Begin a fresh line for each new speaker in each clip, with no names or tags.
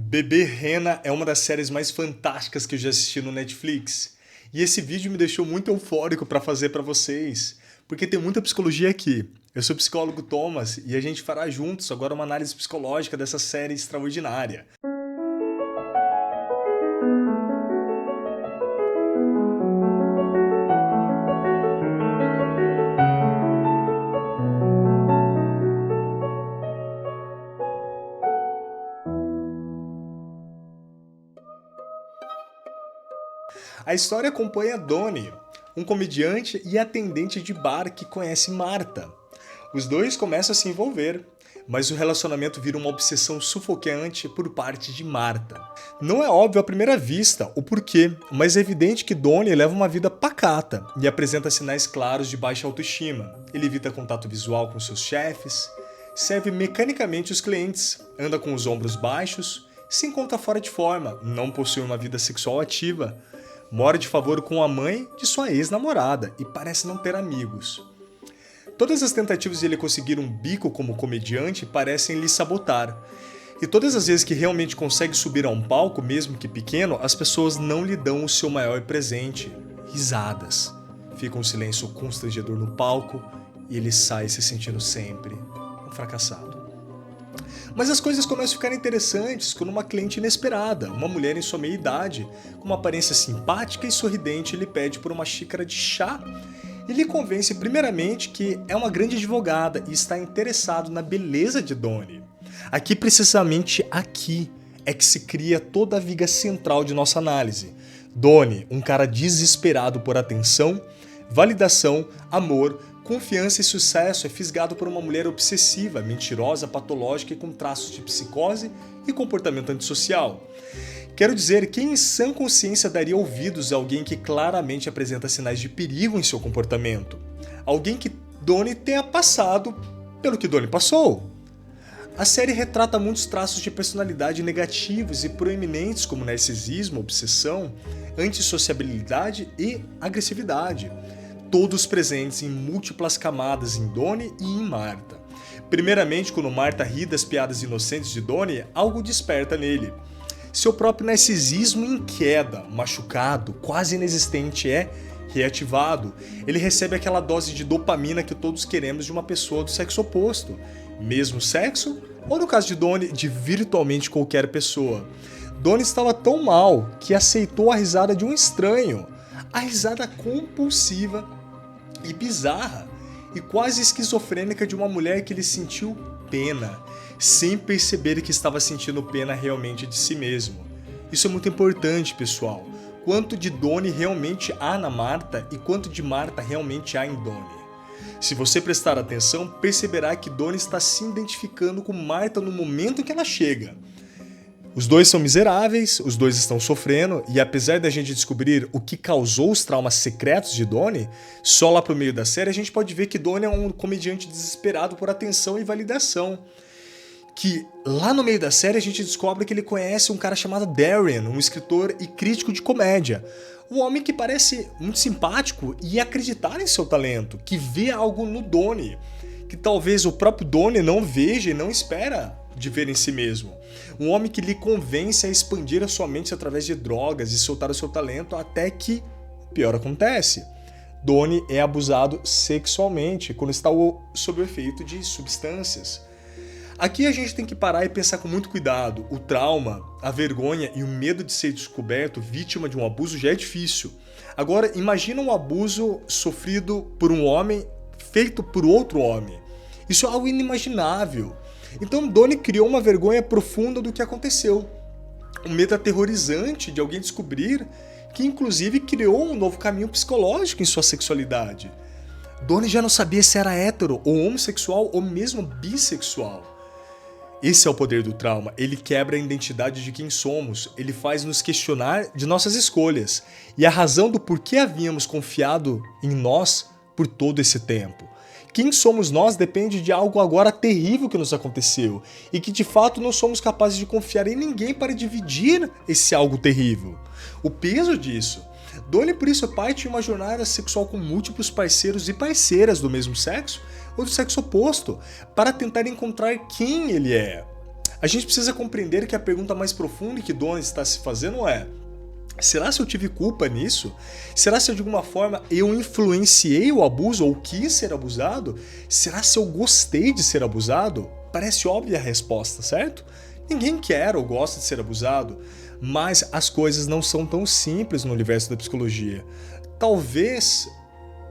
Bebê Rena é uma das séries mais fantásticas que eu já assisti no Netflix. E esse vídeo me deixou muito eufórico para fazer para vocês, porque tem muita psicologia aqui. Eu sou o psicólogo Thomas e a gente fará juntos agora uma análise psicológica dessa série extraordinária. A história acompanha Donnie, um comediante e atendente de bar que conhece Marta. Os dois começam a se envolver, mas o relacionamento vira uma obsessão sufocante por parte de Marta. Não é óbvio à primeira vista o porquê, mas é evidente que Donnie leva uma vida pacata e apresenta sinais claros de baixa autoestima. Ele evita contato visual com seus chefes, serve mecanicamente os clientes, anda com os ombros baixos, se encontra fora de forma, não possui uma vida sexual ativa, mora de favor com a mãe de sua ex-namorada e parece não ter amigos. Todas as tentativas de ele conseguir um bico como comediante parecem lhe sabotar. E todas as vezes que realmente consegue subir a um palco, mesmo que pequeno, as pessoas não lhe dão o seu maior presente: risadas. Fica um silêncio constrangedor no palco e ele sai se sentindo sempre um fracassado. Mas as coisas começam a ficar interessantes quando uma cliente inesperada, uma mulher em sua meia-idade, com uma aparência simpática e sorridente, lhe pede por uma xícara de chá e lhe convence primeiramente que é uma grande advogada e está interessado na beleza de Donnie. Aqui, precisamente aqui, é que se cria toda a viga central de nossa análise. Donnie, um cara desesperado por atenção, validação, amor, confiança e sucesso, é fisgado por uma mulher obsessiva, mentirosa, patológica e com traços de psicose e comportamento antissocial. Quero dizer, quem em sã consciência daria ouvidos a alguém que claramente apresenta sinais de perigo em seu comportamento? Alguém que Donnie tenha passado pelo que Donnie passou. A série retrata muitos traços de personalidade negativos e proeminentes como narcisismo, obsessão, antissociabilidade e agressividade, todos presentes em múltiplas camadas em Donnie e em Marta. Primeiramente, quando Marta ri das piadas inocentes de Donnie, algo desperta nele. Seu próprio narcisismo em queda, machucado, quase inexistente, é reativado. Ele recebe aquela dose de dopamina que todos queremos de uma pessoa do sexo oposto. Mesmo sexo, ou no caso de Donnie, de virtualmente qualquer pessoa. Donnie estava tão mal que aceitou a risada de um estranho. A risada compulsiva e bizarra e quase esquizofrênica de uma mulher que ele sentiu pena, sem perceber que estava sentindo pena realmente de si mesmo. Isso é muito importante, pessoal. Quanto de Donnie realmente há na Marta e quanto de Marta realmente há em Donnie. Se você prestar atenção, perceberá que Donnie está se identificando com Marta no momento em que ela chega. Os dois são miseráveis, os dois estão sofrendo, e apesar da gente descobrir o que causou os traumas secretos de Donnie, só lá pro meio da série a gente pode ver que Donnie é um comediante desesperado por atenção e validação. Que lá no meio da série a gente descobre que ele conhece um cara chamado Darren, um escritor e crítico de comédia. Um homem que parece muito simpático e acreditar em seu talento, que vê algo no Donnie, que talvez o próprio Donnie não veja e não espera de ver em si mesmo. Um homem que lhe convence a expandir a sua mente através de drogas e soltar o seu talento até que o pior acontece. Donnie é abusado sexualmente quando está sob o efeito de substâncias. Aqui a gente tem que parar e pensar com muito cuidado. O trauma, a vergonha e o medo de ser descoberto vítima de um abuso já é difícil. Agora, imagina um abuso sofrido por um homem feito por outro homem. Isso é algo inimaginável. Então Donnie criou uma vergonha profunda do que aconteceu. Um medo aterrorizante de alguém descobrir que inclusive criou um novo caminho psicológico em sua sexualidade. Donnie já não sabia se era hétero ou homossexual ou mesmo bissexual. Esse é o poder do trauma, ele quebra a identidade de quem somos, ele faz nos questionar de nossas escolhas e a razão do porquê havíamos confiado em nós por todo esse tempo. Quem somos nós depende de algo agora terrível que nos aconteceu e que de fato não somos capazes de confiar em ninguém para dividir esse algo terrível. O peso disso. Donnie, por isso, parte de uma jornada sexual com múltiplos parceiros e parceiras do mesmo sexo ou do sexo oposto, para tentar encontrar quem ele é. A gente precisa compreender que a pergunta mais profunda que Donnie está se fazendo é: será se eu tive culpa nisso? Será se de alguma forma eu influenciei o abuso ou quis ser abusado? Será se eu gostei de ser abusado? Parece óbvia a resposta, certo? Ninguém quer ou gosta de ser abusado, mas as coisas não são tão simples no universo da psicologia. Talvez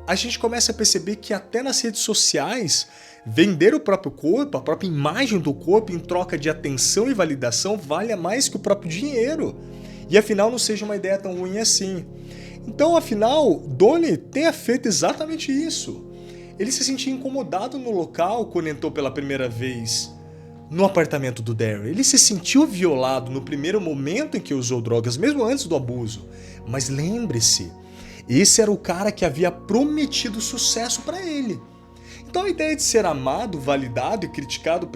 a gente comece a perceber que até nas redes sociais, vender o próprio corpo, a própria imagem do corpo em troca de atenção e validação valha mais que o próprio dinheiro. E afinal não seja uma ideia tão ruim assim. Então, afinal, Donnie tenha feito exatamente isso. Ele se sentia incomodado no local quando entrou pela primeira vez no apartamento do Darryl. Ele se sentiu violado no primeiro momento em que usou drogas, mesmo antes do abuso. Mas lembre-se, esse era o cara que havia prometido sucesso para ele. Então a ideia de ser amado, validado e criticado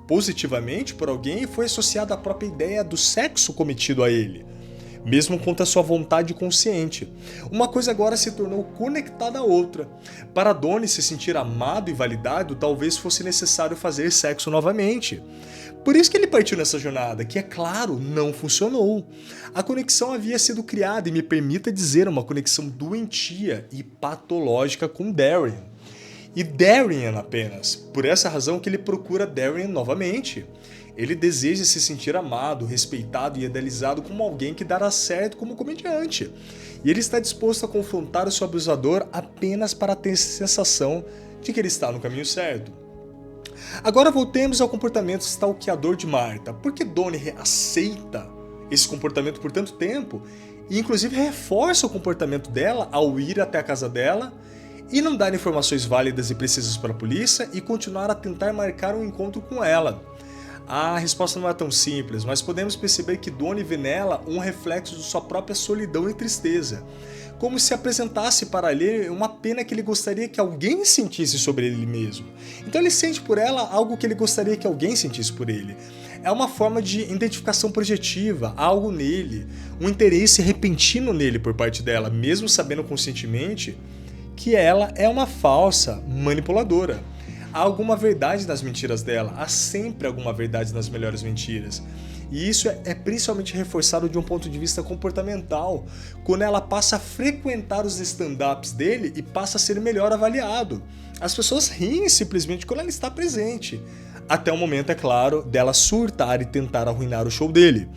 positivamente por alguém foi associada à própria ideia do sexo cometido a ele, mesmo contra sua vontade consciente. Uma coisa agora se tornou conectada à outra. Para Donnie se sentir amado e validado, talvez fosse necessário fazer sexo novamente. Por isso que ele partiu nessa jornada, que, é claro, não funcionou. A conexão havia sido criada, e me permita dizer, uma conexão doentia e patológica com Darren. E Darren apenas. Por essa razão que ele procura Darren novamente. Ele deseja se sentir amado, respeitado e idealizado como alguém que dará certo como comediante. E ele está disposto a confrontar o seu abusador apenas para ter a sensação de que ele está no caminho certo. Agora voltemos ao comportamento stalkeador de Martha. Por que Donnie aceita esse comportamento por tanto tempo e inclusive reforça o comportamento dela ao ir até a casa dela e não dar informações válidas e precisas para a polícia e continuar a tentar marcar um encontro com ela? A resposta não é tão simples, mas podemos perceber que Donnie vê nela um reflexo de sua própria solidão e tristeza, como se apresentasse para ele uma pena que ele gostaria que alguém sentisse sobre ele mesmo. Então ele sente por ela algo que ele gostaria que alguém sentisse por ele. É uma forma de identificação projetiva, algo nele, um interesse repentino nele por parte dela, mesmo sabendo conscientemente que ela é uma falsa manipuladora. Há alguma verdade nas mentiras dela, há sempre alguma verdade nas melhores mentiras. E isso é principalmente reforçado de um ponto de vista comportamental, quando ela passa a frequentar os stand-ups dele e passa a ser melhor avaliado. As pessoas riem simplesmente quando ela está presente, até o momento, é claro, dela surtar e tentar arruinar o show dele.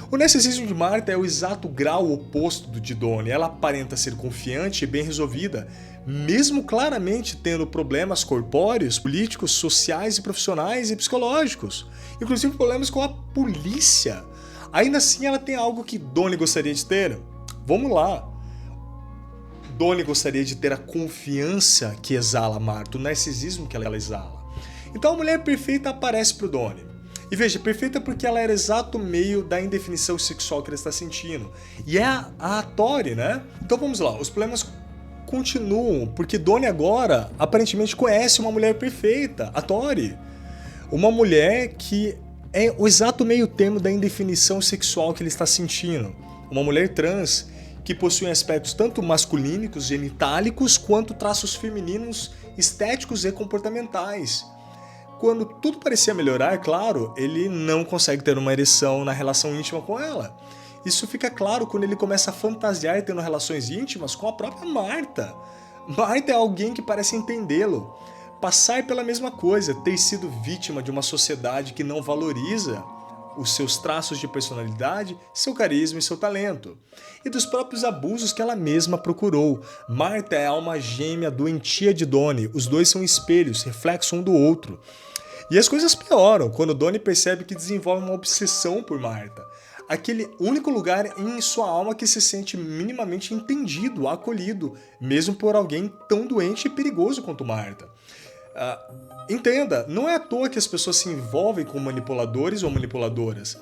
O narcisismo de Martha é o exato grau oposto do de Donnie. Ela aparenta ser confiante e bem resolvida, mesmo claramente tendo problemas corpóreos, políticos, sociais e profissionais e psicológicos, inclusive problemas com a polícia. Ainda assim, ela tem algo que Donnie gostaria de ter. Vamos lá. Donnie gostaria de ter a confiança que exala Martha, o narcisismo que ela exala. Então a mulher perfeita aparece para o Donnie. E veja, perfeita porque ela era exato meio da indefinição sexual que ele está sentindo. E é a Tori, né? Então vamos lá, os problemas continuam, porque Donnie agora aparentemente conhece uma mulher perfeita, a Tori. Uma mulher que é o exato meio termo da indefinição sexual que ele está sentindo. Uma mulher trans que possui aspectos tanto masculínicos, genitálicos, quanto traços femininos, estéticos e comportamentais. Quando tudo parecia melhorar, é claro, ele não consegue ter uma ereção na relação íntima com ela. Isso fica claro quando ele começa a fantasiar tendo relações íntimas com a própria Martha. Martha é alguém que parece entendê-lo. Passar pela mesma coisa, ter sido vítima de uma sociedade que não valoriza os seus traços de personalidade, seu carisma e seu talento. E dos próprios abusos que ela mesma procurou. Martha é a alma gêmea doentia de Donnie. Os dois são espelhos, reflexo um do outro. E as coisas pioram quando Donnie percebe que desenvolve uma obsessão por Martha. Aquele único lugar em sua alma que se sente minimamente entendido, acolhido, mesmo por alguém tão doente e perigoso quanto Martha. Entenda, não é à toa que as pessoas se envolvem com manipuladores ou manipuladoras.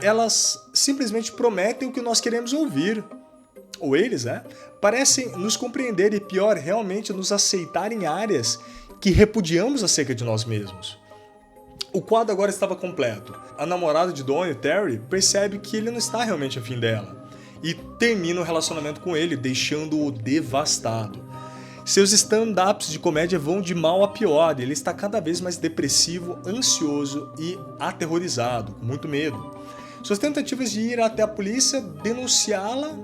Elas simplesmente prometem o que nós queremos ouvir. Ou eles, né? Parecem nos compreender e, pior, realmente nos aceitar em áreas que repudiamos acerca de nós mesmos. O quadro agora estava completo. A namorada de Donnie, Terry, percebe que ele não está realmente afim dela e termina o relacionamento com ele, deixando-o devastado. Seus stand-ups de comédia vão de mal a pior, ele está cada vez mais depressivo, ansioso e aterrorizado, com muito medo. Suas tentativas de ir até a polícia denunciá-la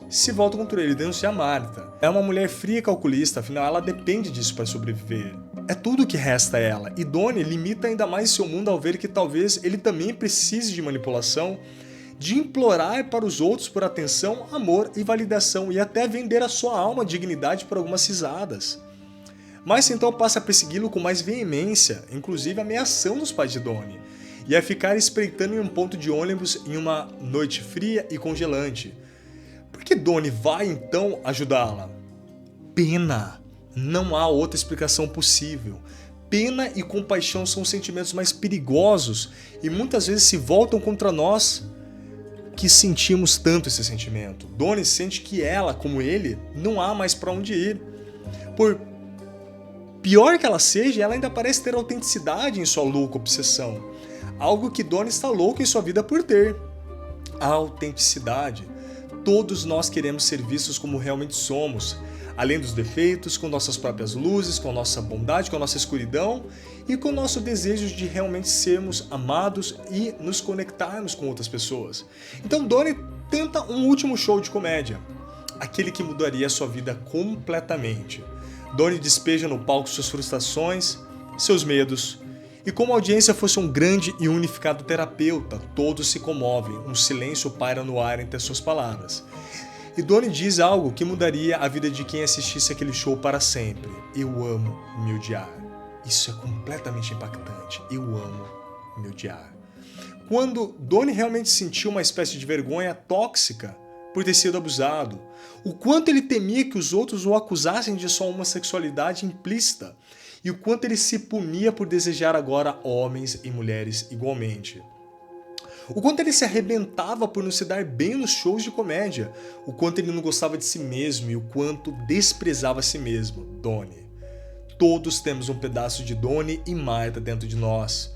se voltam contra ele, denunciar Marta. É uma mulher fria e calculista, afinal ela depende disso para sobreviver. É tudo o que resta a ela, e Donnie limita ainda mais seu mundo ao ver que talvez ele também precise de manipulação, de implorar para os outros por atenção, amor e validação, e até vender a sua alma e dignidade por algumas risadas. Mas então passa a persegui-lo com mais veemência, inclusive ameaçando os pais de Donnie, e a ficar espreitando em um ponto de ônibus em uma noite fria e congelante. Por que Donnie vai então ajudá-la? Pena. Não há outra explicação possível. Pena e compaixão são os sentimentos mais perigosos e muitas vezes se voltam contra nós que sentimos tanto esse sentimento. Donnie sente que ela, como ele, não há mais para onde ir. Por pior que ela seja, ela ainda parece ter autenticidade em sua louca obsessão. Algo que Donnie está louco em sua vida por ter. A autenticidade. Todos nós queremos ser vistos como realmente somos, além dos defeitos, com nossas próprias luzes, com nossa bondade, com nossa escuridão e com o nosso desejo de realmente sermos amados e nos conectarmos com outras pessoas. Então Donnie tenta um último show de comédia, aquele que mudaria a sua vida completamente. Donnie despeja no palco suas frustrações, seus medos, e como a audiência fosse um grande e unificado terapeuta, todos se comovem, um silêncio paira no ar entre as suas palavras. E Donnie diz algo que mudaria a vida de quem assistisse aquele show para sempre. Eu amo me odiar. Isso é completamente impactante. Eu amo me odiar. Quando Donnie realmente sentiu uma espécie de vergonha tóxica por ter sido abusado, o quanto ele temia que os outros o acusassem de sua homossexualidade implícita, e o quanto ele se punia por desejar agora homens e mulheres igualmente. O quanto ele se arrebentava por não se dar bem nos shows de comédia, o quanto ele não gostava de si mesmo e o quanto desprezava a si mesmo. Donnie. Todos temos um pedaço de Donnie e Marta dentro de nós.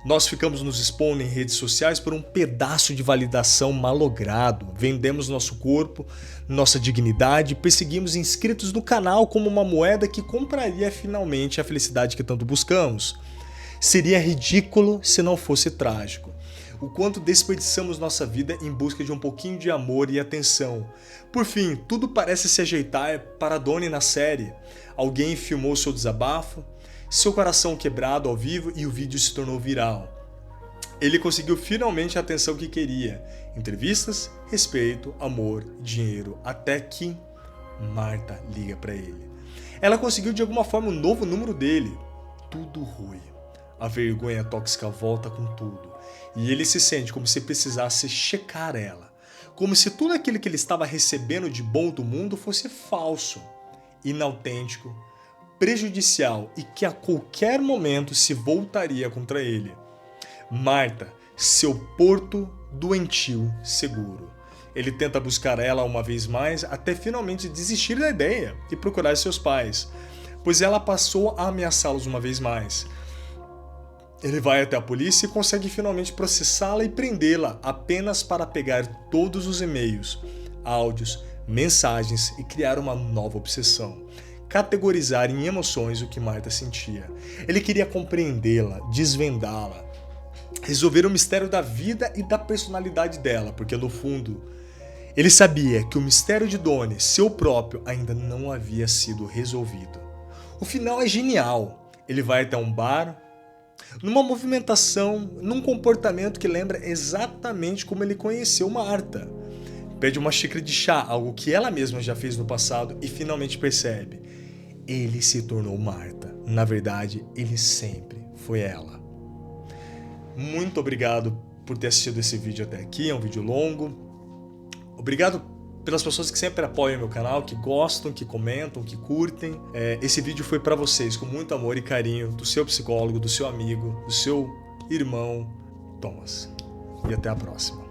Nós ficamos nos expondo em redes sociais por um pedaço de validação malogrado. Vendemos nosso corpo, nossa dignidade, perseguimos inscritos no canal como uma moeda que compraria finalmente a felicidade que tanto buscamos. Seria ridículo se não fosse trágico. O quanto desperdiçamos nossa vida em busca de um pouquinho de amor e atenção. Por fim, tudo parece se ajeitar para Donnie na série. Alguém filmou seu desabafo, seu coração quebrado ao vivo e o vídeo se tornou viral. Ele conseguiu finalmente a atenção que queria. Entrevistas, respeito, amor, dinheiro, até que Marta liga para ele. Ela conseguiu de alguma forma um novo número dele. Tudo ruim. A vergonha tóxica volta com tudo. E ele se sente como se precisasse checar ela. Como se tudo aquilo que ele estava recebendo de bom do mundo fosse falso, inautêntico, prejudicial e que a qualquer momento se voltaria contra ele. Marta, seu porto doentio seguro. Ele tenta buscar ela uma vez mais até finalmente desistir da ideia e procurar seus pais, pois ela passou a ameaçá-los uma vez mais. Ele vai até a polícia e consegue finalmente processá-la e prendê-la apenas para pegar todos os e-mails, áudios, mensagens e criar uma nova obsessão. Categorizar em emoções o que Marta sentia. Ele queria compreendê-la, desvendá-la, resolver o mistério da vida e da personalidade dela, porque no fundo, ele sabia que o mistério de Donnie, seu próprio, ainda não havia sido resolvido. O final é genial. Ele vai até um bar, numa movimentação, num comportamento que lembra exatamente como ele conheceu Marta. Pede uma xícara de chá, algo que ela mesma já fez no passado, e finalmente percebe. Ele se tornou Marta. Na verdade, ele sempre foi ela. Muito obrigado por ter assistido esse vídeo até aqui, é um vídeo longo. Obrigado pelas pessoas que sempre apoiam meu canal, que gostam, que comentam, que curtem. Esse vídeo foi para vocês, com muito amor e carinho, do seu psicólogo, do seu amigo, do seu irmão, Thomas. E até a próxima.